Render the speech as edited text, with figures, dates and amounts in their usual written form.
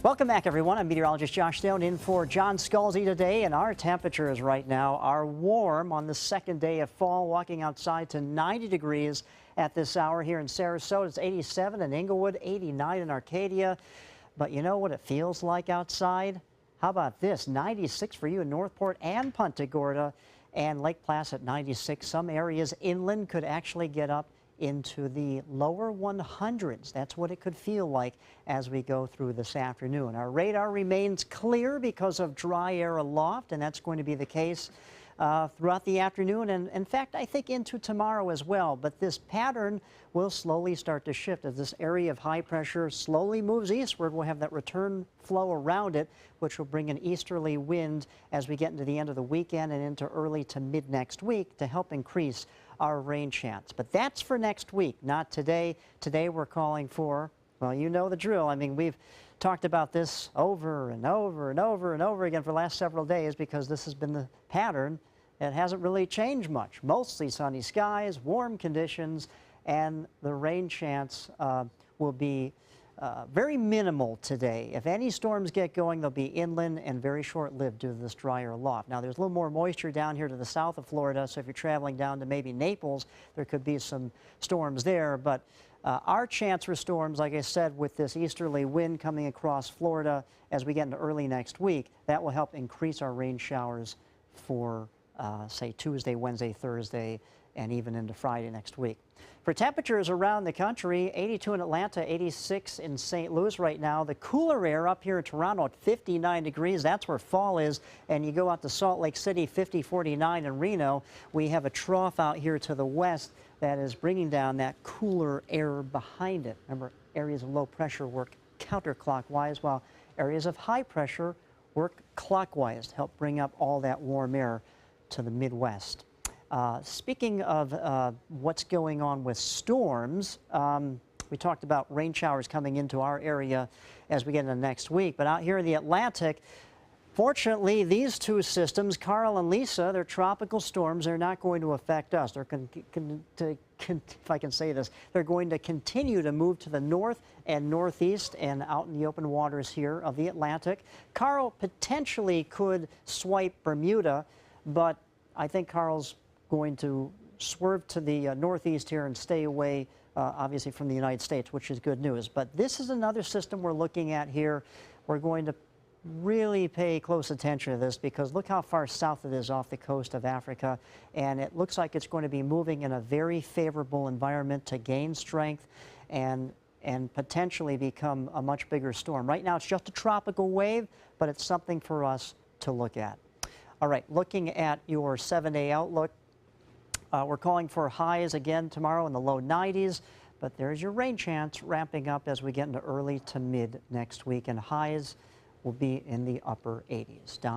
Welcome back, everyone. I'm meteorologist Josh Stone in for John Scalzi today, and our temperatures right now are warm on the second day of fall. Walking outside to 90 degrees at this hour here in Sarasota. It's 87 in Inglewood, 89 in Arcadia. But you know what it feels like outside? How about this? 96 for you in Northport and Punta Gorda, and Lake Placid 96. Some areas inland could actually get up into the lower 100s. That's what it could feel like as we go through this afternoon. Our radar remains clear because of dry air aloft, and that's going to be the case throughout the afternoon, and in fact I think into tomorrow as well. But this pattern will slowly start to shift as this area of high pressure slowly moves eastward. We'll have that return flow around it, which will bring an easterly wind as we get into the end of the weekend and into early to mid next week to help increase our rain chance. But that's for next week, not today. Today we're calling for, well, you know the drill. I mean, we've talked about this over and over and over and over again for the last several days because this has been the pattern. It hasn't really changed much. Mostly sunny skies, warm conditions, and the rain chance will be very minimal today. If any storms get going, they'll be inland and very short-lived due to this drier aloft. Now, there's a little more moisture down here to the south of Florida, so if you're traveling down to maybe Naples, there could be some storms there. But our chance for storms, like I said, with this easterly wind coming across Florida as we get into early next week, that will help increase our rain showers for, say, Tuesday, Wednesday, Thursday, and even into Friday next week. For temperatures around the country, 82 in Atlanta, 86 in St. Louis right now. The cooler air up here in Toronto at 59 degrees. That's where fall is. And you go out to Salt Lake City, 50, 49 in Reno. We have a trough out here to the west that is bringing down that cooler air behind it. Remember, areas of low pressure work counterclockwise, while areas of high pressure work clockwise to help bring up all that warm air to the Midwest. Speaking of what's going on with storms, we talked about rain showers coming into our area as we get into next week. But out here in the Atlantic, fortunately, these two systems, Carl and Lisa, they're tropical storms. They're not going to affect us. They're if I can say this, they're going to continue to move to the north and northeast and out in the open waters here of the Atlantic. Carl potentially could swipe Bermuda, but I think Carl's going to swerve to the northeast here and stay away, obviously, from the United States, which is good news. But this is another system we're looking at here. We're going to really pay close attention to this because look how far south it is off the coast of Africa, and it looks like it's going to be moving in a very favorable environment to gain strength and potentially become a much bigger storm. Right now, it's just a tropical wave, but it's something for us to look at. All right, looking at your 7-day outlook, we're calling for highs again tomorrow in the low 90s, but there's your rain chance ramping up as we get into early to mid next week, and highs will be in the upper 80s. Don?